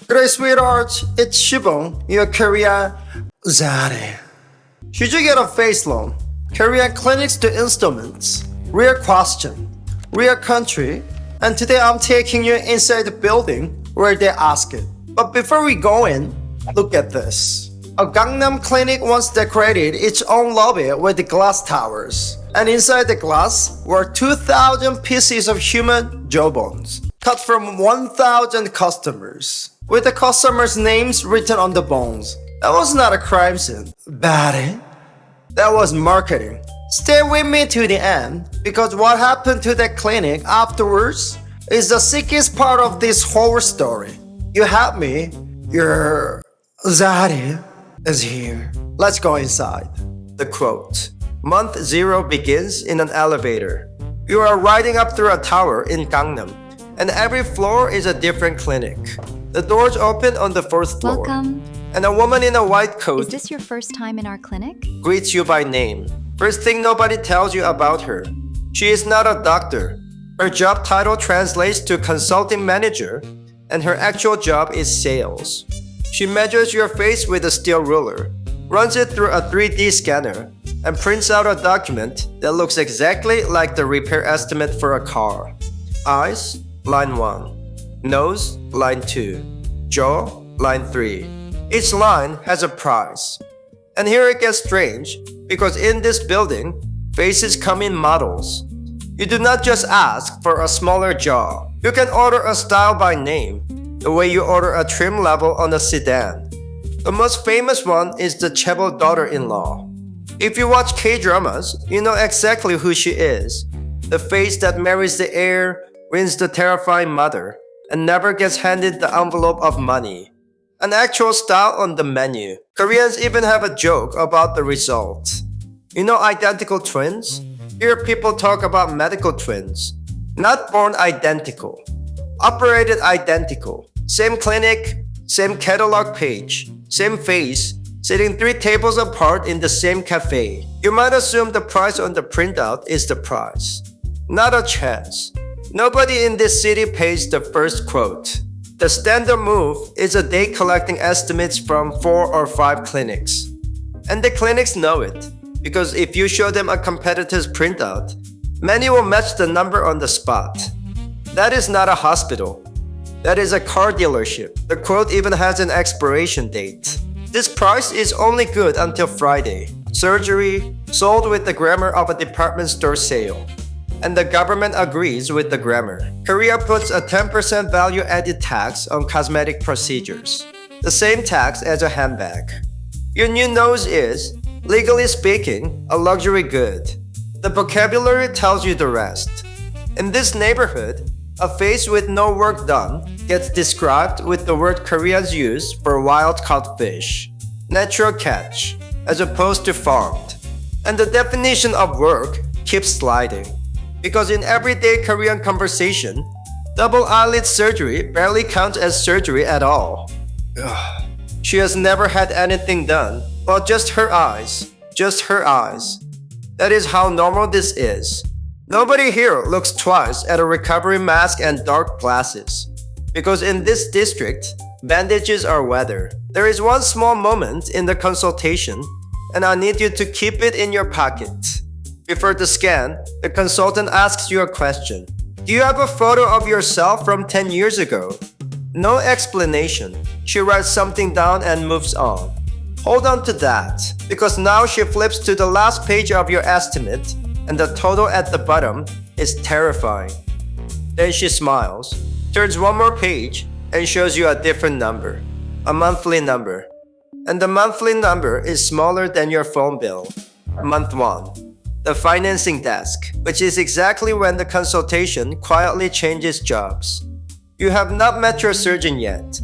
G'day sweetheart, it's Sibong, your Korean Zare. Should you get a face loan? Korean clinics to instruments. Real question, real country, and today I'm taking you inside the building where they ask it. But before we go in, look at this. A Gangnam clinic once decorated its own lobby with the glass towers. And inside the glass were 2,000 pieces of human jawbones, cut from 1,000 customers, with the customers' names written on the bones. That was not a crime scene. Bad. That was marketing. Stay with me to the end, because what happened to that clinic afterwards is the sickest part of this whole story. You have me, your Zari is here. Let's go inside. The quote. Month 0 begins in an elevator. You are riding up through a tower in Gangnam, and every floor is a different clinic. The doors open on the 4th floor. Welcome. And a woman in a white coat Is this your first time in our clinic? greets you by name. First thing nobody tells you about her. She is not a doctor. Her job title translates to consulting manager, and her actual job is sales. She measures your face with a steel ruler, runs it through a 3D scanner, and prints out a document that looks exactly like the repair estimate for a car. Eyes, line 1. Nose, line 2. Jaw, line 3. Each line has a price. And here it gets strange, because in this building, faces come in models. You do not just ask for a smaller jaw. You can order a style by name, the way you order a trim level on a sedan. The most famous one is the chaebol daughter-in-law. If you watch K-dramas, you know exactly who she is. The face that marries the heir, wins the terrifying mother, and never gets handed the envelope of money. An actual style on the menu. Koreans even have a joke about the result. You know identical twins? Here people talk about medical twins. Not born identical. Operated identical. Same clinic, same catalog page, same face, sitting 3 tables apart in the same cafe. You might assume the price on the printout is the price. Not a chance. Nobody in this city pays the first quote. The standard move is a day collecting estimates from 4 or 5 clinics. And the clinics know it, because if you show them a competitor's printout, many will match the number on the spot. That is not a hospital. That is a car dealership. The quote even has an expiration date. This price is only good until Friday. Surgery, sold with the grammar of a department store sale. And the government agrees with the grammar. Korea puts a 10% value-added tax on cosmetic procedures. The same tax as a handbag. Your new nose is, legally speaking, a luxury good. The vocabulary tells you the rest. In this neighborhood, a face with no work done gets described with the word Koreans use for wild-caught fish. Natural catch, as opposed to farmed. And the definition of work keeps sliding. Because in everyday Korean conversation, double eyelid surgery barely counts as surgery at all. Ugh. She has never had anything done, but just her eyes. Just her eyes. That is how normal this is. Nobody here looks twice at a recovery mask and dark glasses. Because in this district, bandages are weather. There is one small moment in the consultation, and I need you to keep it in your pocket. Before the scan, the consultant asks you a question. Do you have a photo of yourself from 10 years ago? No explanation. She writes something down and moves on. Hold on to that, because now she flips to the last page of your estimate, and the total at the bottom is terrifying. Then she smiles, turns one more page, and shows you a different number. A monthly number. And the monthly number is smaller than your phone bill. Month 1. The financing desk, which is exactly when the consultation quietly changes jobs. You have not met your surgeon yet,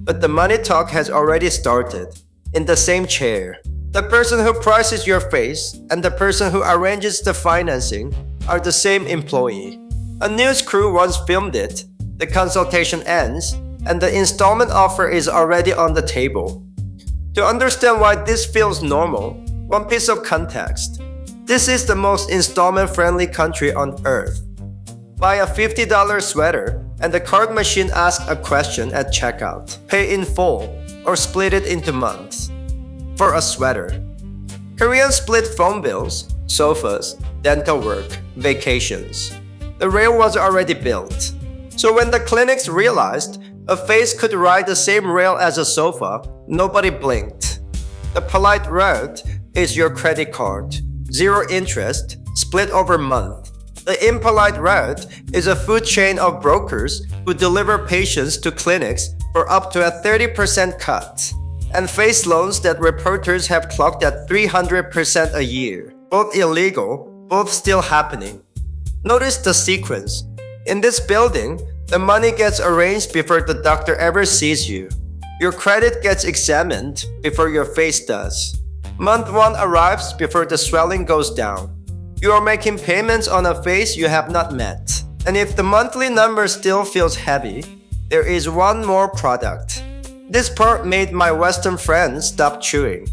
but the money talk has already started. In the same chair. The person who prices your face and the person who arranges the financing are the same employee. A news crew once filmed it. The consultation ends, and the installment offer is already on the table. To understand why this feels normal, one piece of context. This is the most installment-friendly country on earth. Buy a $50 sweater, and the card machine asks a question at checkout. Pay in full or split it into months. For a sweater. Koreans split phone bills, sofas, dental work, vacations. The rail was already built. So when the clinics realized a face could ride the same rail as a sofa, nobody blinked. The polite route is your credit card, 0 interest, split over month. The impolite route is a food chain of brokers who deliver patients to clinics for up to a 30% cut. And face loans that reporters have clocked at 300% a year. Both illegal, both still happening. Notice the sequence. In this building, the money gets arranged before the doctor ever sees you. Your credit gets examined before your face does. Month 1 arrives before the swelling goes down. You are making payments on a face you have not met. And if the monthly number still feels heavy, there is one more product. This part made my Western friends stop chewing.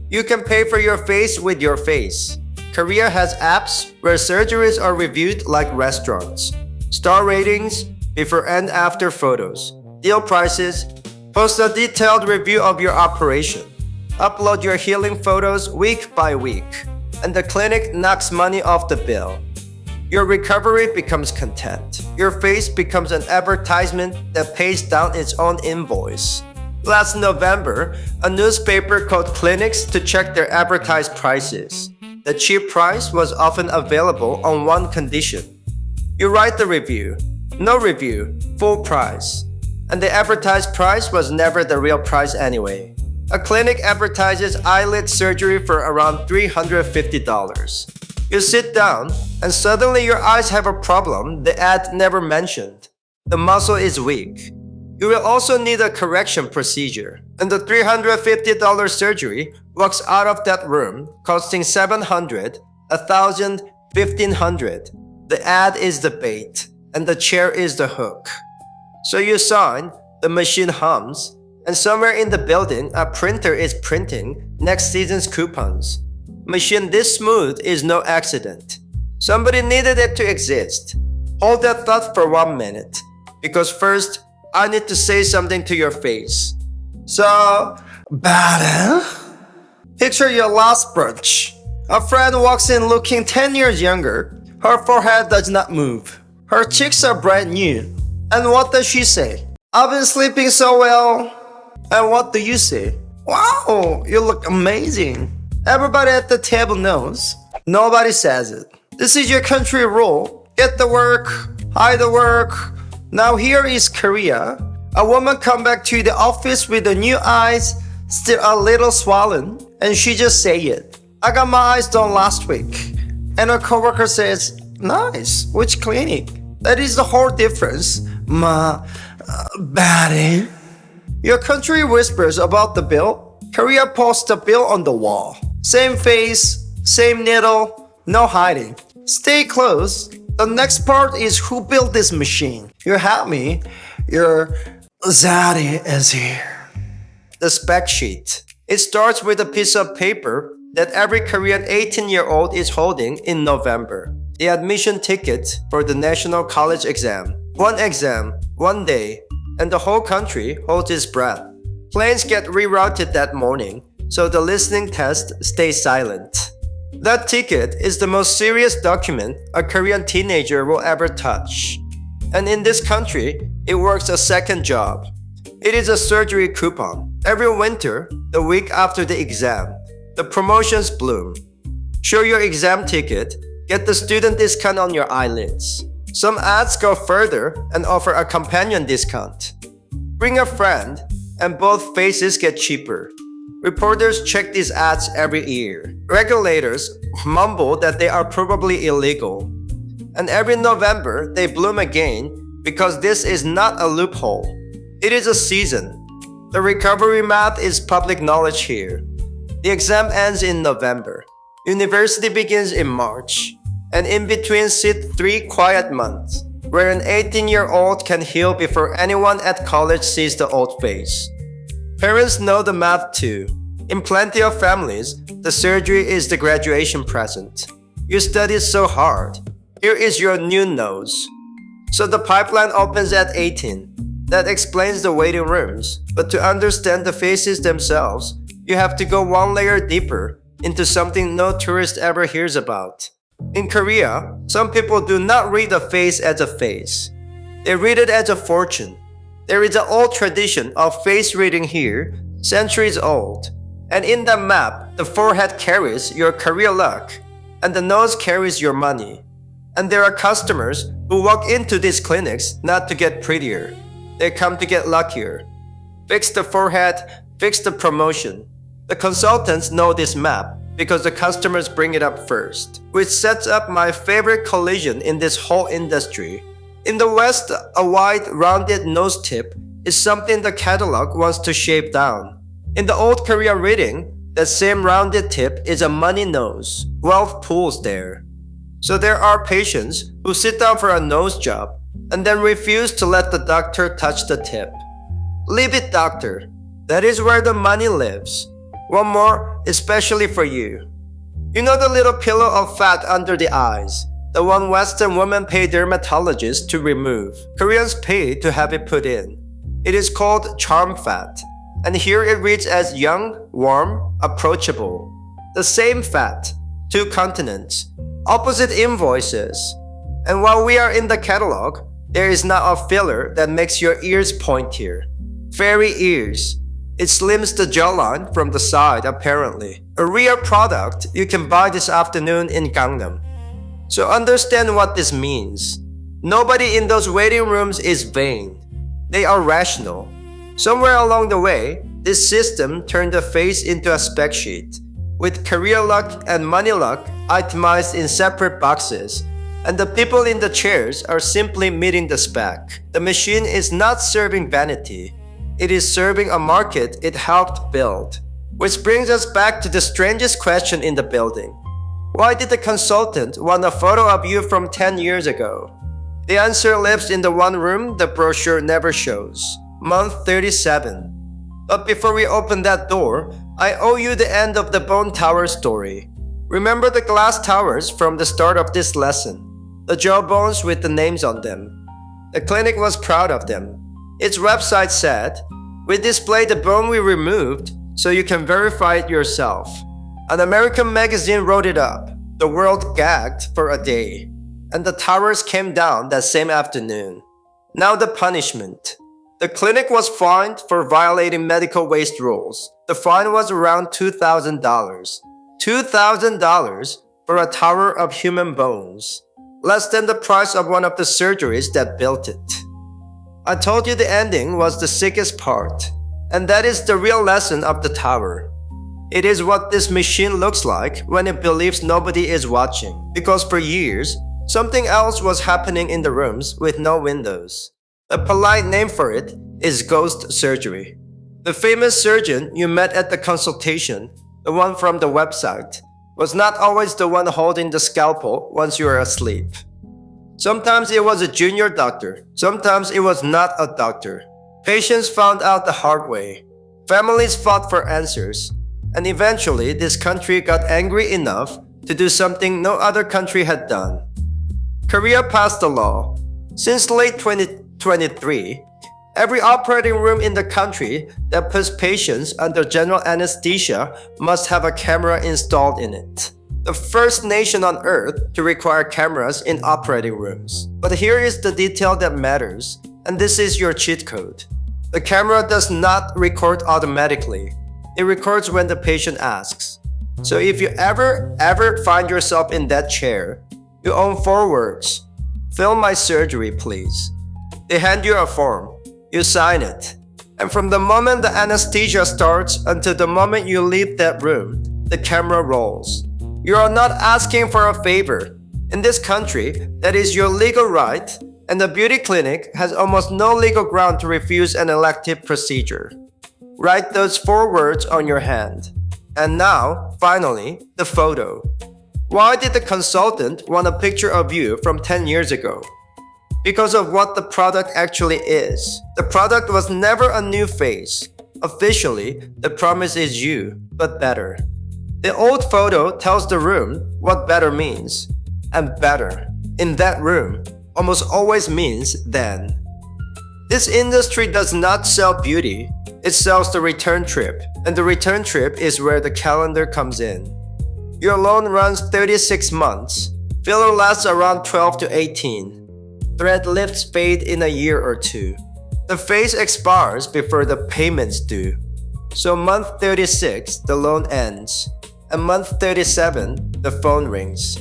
You can pay for your face with your face. Korea has apps where surgeries are reviewed like restaurants. Star ratings, before and after photos, deal prices, post a detailed review of your operation. Upload your healing photos week by week, and the clinic knocks money off the bill. Your recovery becomes content. Your face becomes an advertisement that pays down its own invoice. Last November, a newspaper called clinics to check their advertised prices. The cheap price was often available on one condition. You write the review. No review, full price. And the advertised price was never the real price anyway. A clinic advertises eyelid surgery for around $350. You sit down, and suddenly your eyes have a problem the ad never mentioned. The muscle is weak. You will also need a correction procedure, and the $350 surgery walks out of that room costing $700, $1,000, $1,500. The ad is the bait, and the chair is the hook. So you sign, the machine hums, and somewhere in the building a printer is printing next season's coupons. Machine this smooth is no accident. Somebody needed it to exist. Hold that thought for 1 minute, because first, I need to say something to your face. So, bad, Picture your last brunch. A friend walks in looking 10 years younger. Her forehead does not move. Her cheeks are brand new. And what does she say? I've been sleeping so well. And what do you say? Wow, you look amazing. Everybody at the table knows. Nobody says it. This is your country rule. Get the work, hide the work. Now here is Korea. A woman come back to the office with the new eyes, still a little swollen, and she just say it. I got my eyes done last week. And her coworker says, nice, which clinic? That is the whole difference. Bad. Your country whispers about the bill. Korea posts the bill on the wall. Same face, same needle, no hiding. Stay close. The next part is who built this machine. You have me. Your Zaddy is here. The spec sheet. It starts with a piece of paper that every Korean 18-year-old is holding in November. The admission ticket for the national college exam. One exam, one day, and the whole country holds its breath. Planes get rerouted that morning, so the listening test stays silent. That ticket is the most serious document a Korean teenager will ever touch. And in this country, it works a second job. It is a surgery coupon. Every winter, the week after the exam, the promotions bloom. Show your exam ticket, get the student discount on your eyelids. Some ads go further and offer a companion discount. Bring a friend, and both faces get cheaper. Reporters check these ads every year. Regulators mumble that they are probably illegal. And every November, they bloom again because this is not a loophole. It is a season. The recovery math is public knowledge here. The exam ends in November. University begins in March. And in between sit 3 quiet months, where an 18-year-old can heal before anyone at college sees the old face. Parents know the math too. In plenty of families, the surgery is the graduation present. You studied so hard. Here is your new nose. So the pipeline opens at 18. That explains the waiting rooms, but to understand the faces themselves, you have to go one layer deeper into something no tourist ever hears about. In Korea, some people do not read a face as a face. They read it as a fortune. There is an old tradition of face reading here, centuries old. And in that map, the forehead carries your career luck, and the nose carries your money. And there are customers who walk into these clinics not to get prettier. They come to get luckier. Fix the forehead, fix the promotion. The consultants know this map because the customers bring it up first, which sets up my favorite collision in this whole industry. In the West, a wide, rounded nose tip is something the catalog wants to shape down. In the old Korean reading, that same rounded tip is a money nose. Wealth pools there. So there are patients who sit down for a nose job and then refuse to let the doctor touch the tip. Leave it, doctor. That is where the money lives. One more, especially for you. You know the little pillow of fat under the eyes? The one Western women pay dermatologists to remove. Koreans pay to have it put in. It is called charm fat. And here it reads as young, warm, approachable. The same fat, 2 continents, opposite invoices. And while we are in the catalog, there is now a filler that makes your ears pointier. Fairy ears. It slims the jawline from the side apparently. A real product you can buy this afternoon in Gangnam. So understand what this means. Nobody in those waiting rooms is vain. They are rational. Somewhere along the way, this system turned the face into a spec sheet, with career luck and money luck itemized in separate boxes, and the people in the chairs are simply meeting the spec. The machine is not serving vanity. It is serving a market it helped build. Which brings us back to the strangest question in the building. Why did the consultant want a photo of you from 10 years ago? The answer lives in the one room the brochure never shows. Month 37. But before we open that door, I owe you the end of the bone tower story. Remember the glass towers from the start of this lesson. The jawbones with the names on them. The clinic was proud of them. Its website said, "We display the bone we removed so you can verify it yourself." An American magazine wrote it up. The world gagged for a day. And the towers came down that same afternoon. Now the punishment. The clinic was fined for violating medical waste rules. The fine was around $2,000. $2,000 for a tower of human bones. Less than the price of one of the surgeries that built it. I told you the ending was the sickest part, and that is the real lesson of the tower. It is what this machine looks like when it believes nobody is watching, because for years, something else was happening in the rooms with no windows. A polite name for it is ghost surgery. The famous surgeon you met at the consultation, the one from the website, was not always the one holding the scalpel once you are asleep. Sometimes it was a junior doctor, sometimes it was not a doctor. Patients found out the hard way. Families fought for answers, and eventually this country got angry enough to do something no other country had done. Korea passed a law. Since late 2023, every operating room in the country that puts patients under general anesthesia must have a camera installed in it. The first nation on earth to require cameras in operating rooms. But here is the detail that matters, and this is your cheat code. The camera does not record automatically. It records when the patient asks. So if you ever find yourself in that chair, you own 4 words. Film my surgery, please. They hand you a form. You sign it. And from the moment the anesthesia starts until the moment you leave that room, the camera rolls. You are not asking for a favor. In this country, that is your legal right, and the beauty clinic has almost no legal ground to refuse an elective procedure. Write those 4 words on your hand. And now, finally, the photo. Why did the consultant want a picture of you from 10 years ago? Because of what the product actually is. The product was never a new face. Officially, the promise is you, but better. The old photo tells the room what better means. And better. In that room, almost always means then. This industry does not sell beauty, it sells the return trip, and the return trip is where the calendar comes in. Your loan runs 36 months, filler lasts around 12 to 18. Thread lifts fade in a year or two. The phase expires before the payments due. So month 36, the loan ends. And month 37, the phone rings.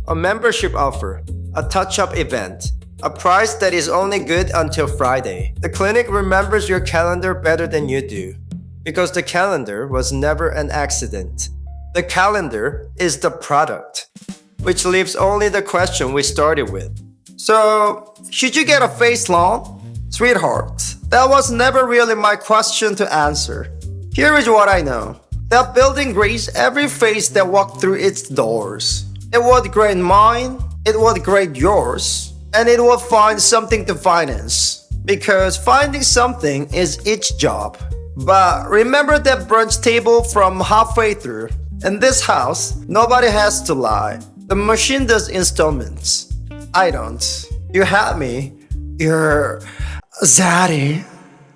A membership offer, a touch-up event, a price that is only good until Friday. The clinic remembers your calendar better than you do, because the calendar was never an accident. The calendar is the product, which leaves only the question we started with. So, should you get a face loan? Sweetheart, that was never really my question to answer. Here is what I know. That building grades every face that walked through its doors. It would grade mine, it would grade yours, and it would find something to finance. Because finding something is its job. But remember that brunch table from halfway through? In this house, nobody has to lie. The machine does installments. I don't. You had me. Your zaddy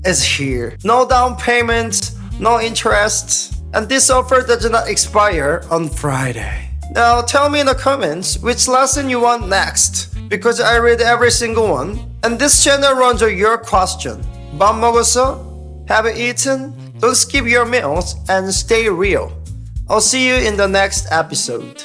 is here. No down payment, no interest. And this offer does not expire on Friday. Now tell me in the comments which lesson you want next, because I read every single one, and this channel runs on your question. 밥 먹었어? Have you eaten? Don't skip your meals and stay real. I'll see you in the next episode.